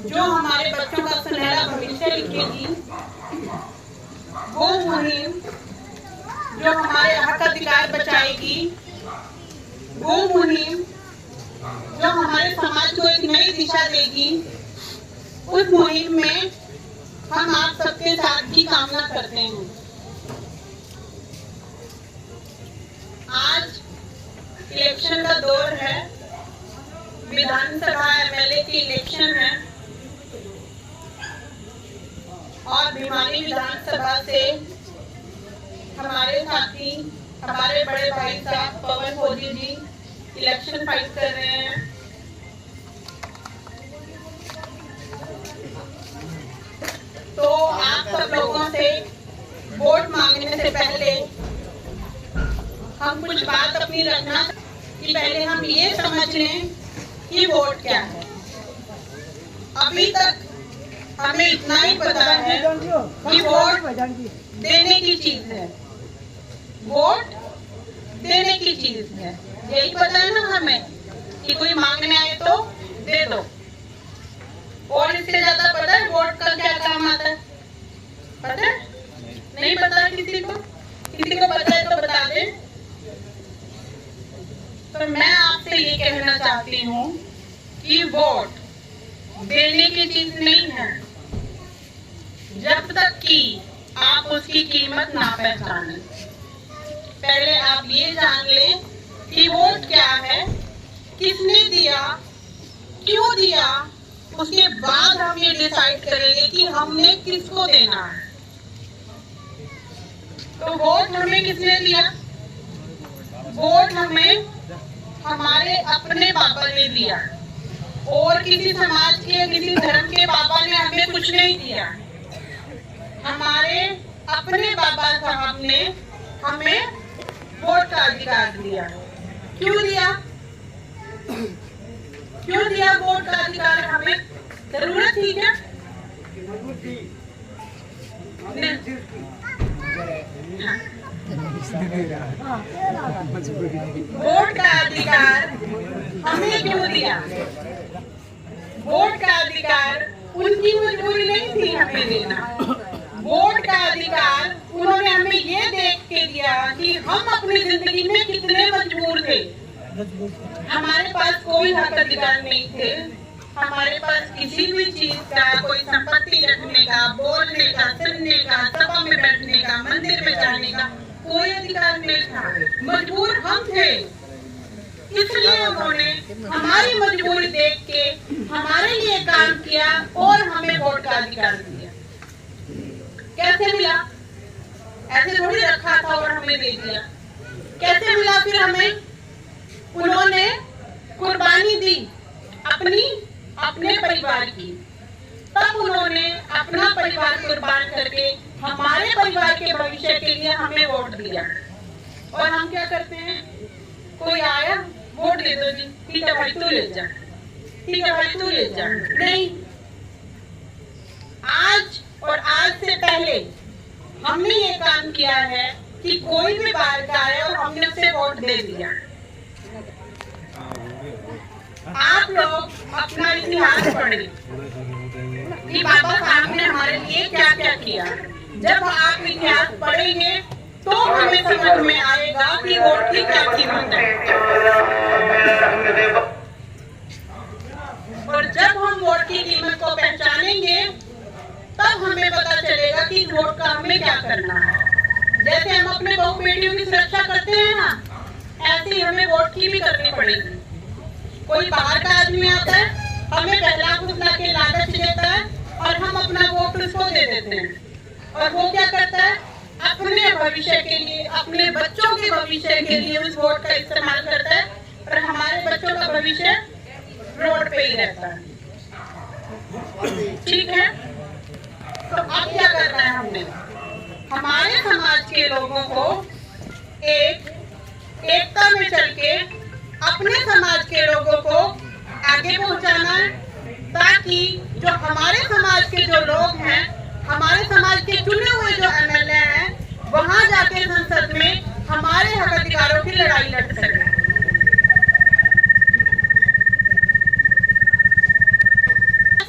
जो हमारे बच्चों का सुनहरा भविष्य लिखेगी, वो मुहिम जो हमारे हक अधिकार बचाएगी, वो मुहिम जो हमारे समाज को एक नई दिशा देगी, उस मुहिम में हम आप सबके साथ की कामना करते हैं। आज इलेक्शन का दौर है, विधानसभा एमएलए की इलेक्शन है और भिवानी विधानसभा से हमारे साथी, हमारे बड़े भाई साहब पवन फौजी जी इलेक्शन फाइट कर रहे हैं। तो आप सब लोगों से वोट मांगने से पहले हम कुछ बात अपनी रखना कि पहले हम ये समझ लें कि वोट क्या है। अभी तक हमें इतना ही पता है कि वोट देने की चीज है, वोट देने की चीज है, यही पता है ना हमें कि कोई मांगने आए तो दे दो। और इससे ज्यादा पता है वोट का क्या काम आता है? पता है? नहीं पता है किसी को? किसी को पता है तो बता दे। तो मैं आपसे ये कहना चाहती हूँ कि वोट देने की चीज नहीं है जब तक कि आप उसकी कीमत ना पहचानें। पहले आप ये जान लें कि वोट क्या है, किसने दिया, क्यों दिया, उसके बाद हम ये डिसाइड करेंगे कि हमने किसको देना है। तो वोट हमें किसने दिया? वोट हमें हमारे अपने पापा ने दिया और किसी समाज के, किसी धर्म के पापा ने हमें कुछ नहीं दिया। हमारे अपने बाबा साहब ने हमें वोट का अधिकार दिया। क्यों दिया? क्यों दिया वोट का अधिकार हमें? जरूरत थी क्या? वोट का अधिकार हमें क्यों दिया? वोट का अधिकार उनकी मजबूरी नहीं थी हमें देना। वोट का अधिकार उन्होंने हमें ये देख के दिया कि हम अपनी जिंदगी में कितने मजबूर थे। हमारे पास कोई हक अधिकार नहीं थे, हमारे पास किसी भी चीज का, कोई संपत्ति रखने का, बोलने का, सुनने का, सभा में बैठने का, मंदिर में जाने का कोई अधिकार नहीं था। मजबूर हम थे, इसलिए उन्होंने हमारी मजबूरी देख के हमारे लिए काम किया और हमें वोट का अधिकार दिया। कैसे मिला? ऐसे थोड़ी रखा था और हमें दे दिया। कैसे मिला फिर हमें? उन्होंने कुर्बानी दी अपने परिवार की, तब उन्होंने अपना परिवार कुर्बान करके हमारे परिवार के भविष्य के लिए हमें वोट दिया। और हम क्या करते हैं? कोई आया, वोट दे दो जी, ठीक है भाई तू ले जा, ठीक है भाई तू ले जा। नहीं, आज और आज से पहले हमने ये काम किया है कि कोई भी बाहर का आए और हमने उसे वोट दे दिया। आप लोग अपना इतिहास पढ़ें कि बाबा साहब ने हमारे लिए क्या क्या किया। जब आप इतिहास पढ़ेंगे तो हमें समझ में आएगा कि वोट की क्या कीमत है। और जब हम वोट की कीमत को पहचानेंगे तब हमें पता चलेगा कि वोट का हमें क्या करना है। जैसे हम अपने बहू बेटियों की सुरक्षा करते हैं ना, ऐसे ही हमें वोट की भी करनी पड़ेगी। कोई बाहर का आदमी आता है, हमें पहला फुसला के लालच देता है और हम अपना वोट उसको दे देते हैं। और वो क्या करता है? अपने भविष्य के लिए, अपने बच्चों के भविष्य के लिए उस वोट का इस्तेमाल करता है और हमारे बच्चों का भविष्य रोड पे ही रहता है। ठीक है? तो अब क्या करना है हमने? हमारे समाज के लोगों को एकता में चल के अपने समाज के लोगों को आगे पहुंचाना है, ताकि जो हमारे समाज के जो लोग हैं, हमारे समाज के चुने हुए जो एमएलए हैं, वहां जाके संसद में हमारे हक अधिकारों की लड़ाई लड़ सके।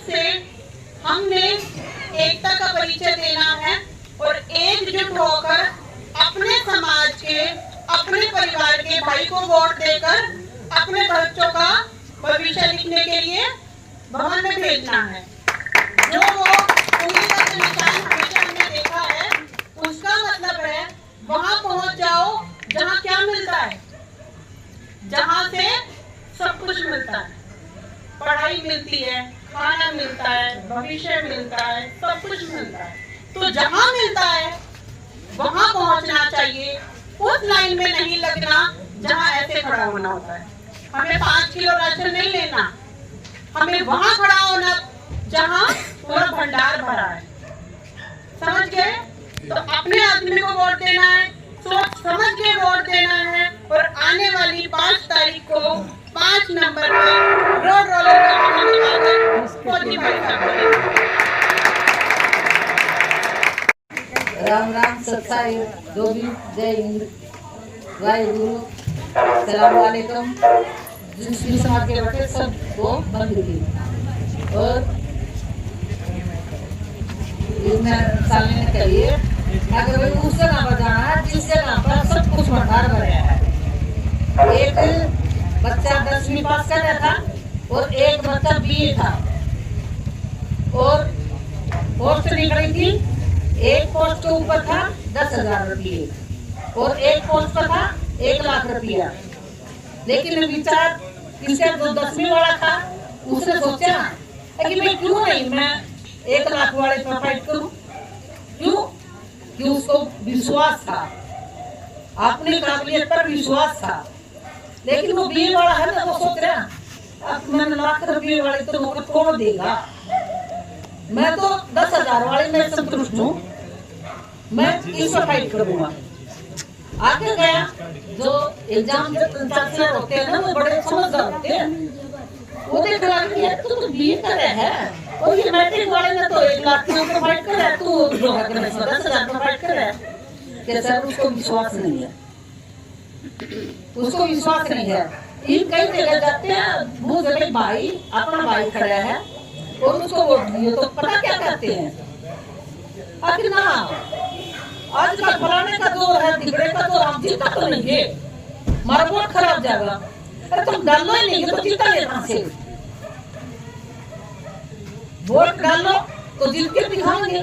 से हमने एकता का परिचय देना है और एकजुट होकर अपने समाज के, अपने परिवार के भाई को वोट देकर अपने बच्चों का भविष्य लिखने के लिए भवन में भेजना है। जो वो उंगली का जो निशान हमेशा हमने देखा है, उसका मतलब है वहां पहुंच जाओ जहां क्या मिलता है, जहां से सब कुछ मिलता है, पढ़ाई मिलती है, खाना मिलता है, भविष्य मिलता है, सब कुछ मिलता है। तो जहां मिलता है वहां पहुंचना चाहिए, उस लाइन में नहीं लगना जहां ऐसे खड़ा होना होता है। हमें 5 किलो राशन नहीं लेना, हमें वहां खड़ा होना जहां पूरा भंडार भरा है। समझ गए? तो अपने आदमी को वोट देना है, सोच समझ के वोट देना है और आने वाली 5 तारीख को 5 नंबर पर रोड रोलर मोदी भाई साहब। राम राम, सत्साई, जो भी, जय हिंद, वाहेगुरु, सलाम वालेकुम। मुस्लिम समाज के बच्चे सबको बंद की और सामने ने कहिए अगर भाई उस जगह पर जाना है जिस जगह पर सब कुछ भंडार भरा है। एक बच्चा 10वीं पास कर रहा था और एक बच्चा BA था और पोस्ट निकली थी। एक पोस्ट के ऊपर था 10,000 रुपये और एक पोस्ट पर था 1 लाख रुपया। लेकिन विचार किसका, जो 10वीं वाला था उसने सोचा कि मैं क्यों नहीं मैं 1 लाख वाले पर फाइट करूं। क्यों? कि उसको विश्वास था, अपनी काबिलियत पर विश्वास था। लेकिन वो BA वाला है ना, वो सोच रहा अब मैंने लाख रुपये वाले तो नौकरी कौन देगा, मैं तो 10,000 वाले में संतुष्ट हूँ, मैं इसमें फाइट करूंगा। आगे गया, जो एग्जाम चांसलर होते हैं ना वो बड़े समझदार होते हैं, वो देख रहा है तू BA कर रहा है और ये मैट्रिक वाले ने तो 1 लाख के ऊपर फाइट कर रहा है, तू 10,000 पर फाइट कर रहा है। क्या सर उसको विश्वास नहीं है, उसको विश्वास नहीं है। इन कई जगह जाते हैं, वो जगह भाई अपना भाई खड़ा है और उसको वोट दिए तो पता क्या करते हैं, आखिर ना आज का फलाने का दौर है, दिगड़े का दौर, हम जीता तो नहीं है, हमारा वोट खराब जाएगा। अरे तुम डालो ही नहीं तो जीता लेना से, वोट डालो तो जीत के दिखाएंगे।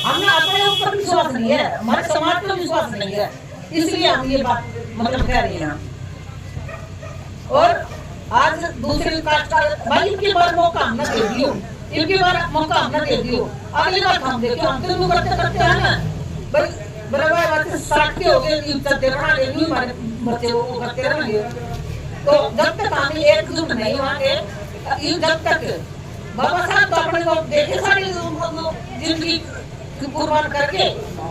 हमने अपने ऊपर विश्वास नहीं है, हमारे समाज पर विश्वास नहीं है, इसलिए हम ये बात मतलब कह रहे हैं। और आज दूसरी कास्ट का भाई इनकी बार मौका हम न दे दियो, इनकी बार मौका हम न दे दियो, अगली बार हम देखो, हम तो करते करते हैं ना बराबर बात 60 के हो गए, चलते बना ले हमारे बच्चे वो करते रहेंगे। तो जब तक हम एकजुट नहीं होंगे, जब तक बाबा साहब तो अपने को देखे सारी जिंदगी कुर्बान करके,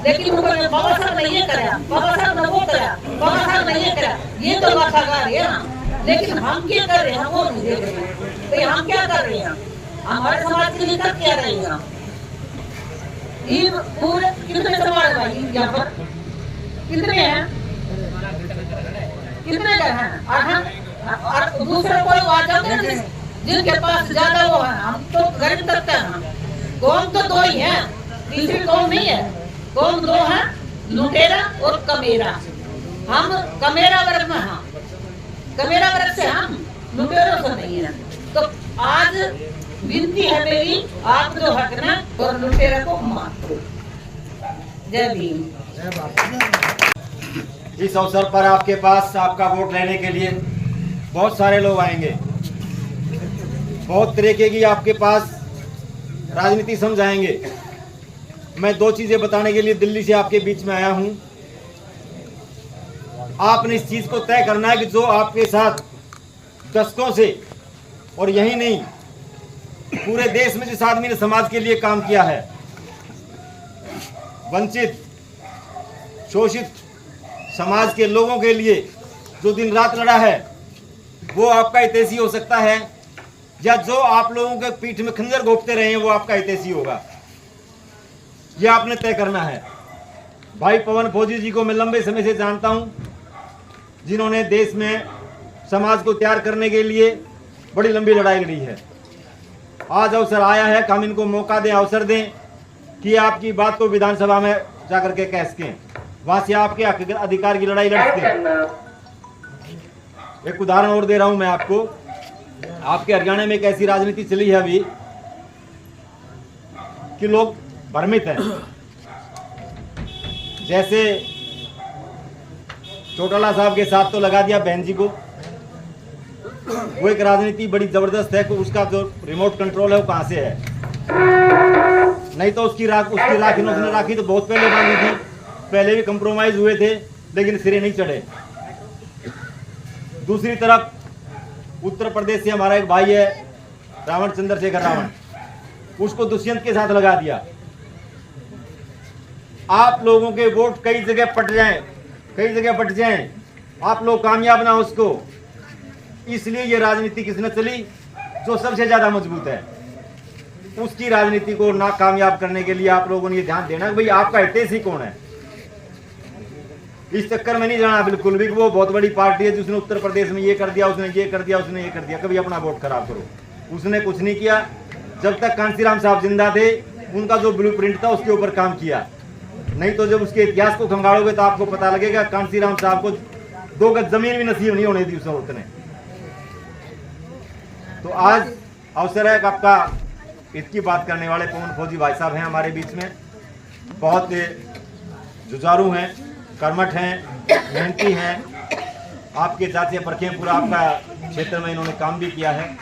लेकिन उन्होंने बाबा साहब ने ये करा, बाबा साहब ने वो करा, बाबा साहब ने ये करा, ये तो गाथा गा रहे हैं ना, लेकिन हम क्या कर रहे हैं वो नहीं देख रहे। तो हम क्या कर रहे हैं, हमारे समाज के लिए कर क्या रहे हैं। ये पूरे कितने समाज भाई यहाँ पर कितने हैं, कितने हैं, 8 और दूसरा कोई आ जाते हैं जिनके पास ज्यादा वो है। हम तो गरीब तबका है, कौम तो 2 ही है, तीसरी कौम नहीं है। कौम 2 है, लुटेरा और कमेरा। हम कमेरा वर्ग में हैं, कमेरा वर्ग से हम लुटेरों से नहीं है। तो आज विनती है मेरी, आप जो हक ना और लुटेरा को माफ करो। जय भीम। इस अवसर पर आपके पास आपका वोट लेने के लिए बहुत सारे लोग आएंगे, बहुत तरीके की आपके पास राजनीति समझाएंगे। मैं 2 चीजें बताने के लिए दिल्ली से आपके बीच में आया हूं। आपने इस चीज को तय करना है कि जो आपके साथ दशकों से, और यही नहीं पूरे देश में जिस आदमी ने समाज के लिए काम किया है, वंचित शोषित समाज के लोगों के लिए जो दिन रात लड़ा है, वो आपका हितैषी हो सकता है, या जो आप लोगों के पीठ में खंजर घोंपते रहे हैं वो आपका हितैषी होगा। ये आपने तय करना है। भाई पवन फौजी जी को मैं लंबे समय से जानता हूं, जिन्होंने देश में समाज को तैयार करने के लिए बड़ी लंबी लड़ाई लड़ी है। आज अवसर आया है कि हम इनको मौका दें, अवसर दें कि आपकी बात को विधानसभा में जाकर के कह सकें, वहां से आपके अधिकार की लड़ाई लड़ सकें। एक उदाहरण और दे रहा हूं मैं आपको। आपके हरियाणा में एक ऐसी राजनीति चली है अभी कि लोग भ्रमित हैं। जैसे चौटाला साहब के साथ तो लगा दिया बहन जी को, वो एक राजनीति बड़ी जबरदस्त है कि उसका जो रिमोट कंट्रोल है वो कहां से है। नहीं तो उसकी राख इन्होंने राखी तो बहुत पहले बांधी थी, पहले भी कंप्रोमाइज हुए थे लेकिन सिरे नहीं चढ़े। दूसरी तरफ उत्तर प्रदेश से हमारा एक भाई है रावण, चंद्रशेखर रावण, उसको दुष्यंत के साथ लगा दिया। आप लोगों के वोट कई जगह बट जाएं, आप लोग कामयाब ना हो उसको। इसलिए ये राजनीति किसने चली? जो सबसे ज्यादा मजबूत है, उसकी राजनीति को ना कामयाब करने के लिए आप लोगों ने ये ध्यान देना कि भाई आपका हितैषी कौन है। इस चक्कर में नहीं जाना बिल्कुल भी, वो बहुत बड़ी पार्टी है जिसने उत्तर प्रदेश में ये कर दिया, उसने ये कर दिया, उसने ये कर दिया। कभी अपना वोट खराब करो। उसने कुछ नहीं किया। जब तक कांसीराम साहब जिंदा थे उनका जो ब्लूप्रिंट था उसके ऊपर काम किया। नहीं तो जब उसके इतिहास को खंगालोगे तो आपको पता लगेगा कांसीराम साहब को 2 गज जमीन भी नसीब नहीं होने दी उस औरत ने। तो आज अवसर है कि आपका इसकी बात करने वाले पवन फौजी भाई साहब हैं हमारे बीच में। बहुत जुझारू हैं, कर्मठ हैं, मेहनती हैं। आपके चाचे परखे पूरा आपका क्षेत्र में इन्होंने काम भी किया है।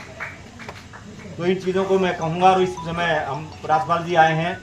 तो इन चीज़ों को मैं कहूँगा। और इस समय हम राजपाल जी आए हैं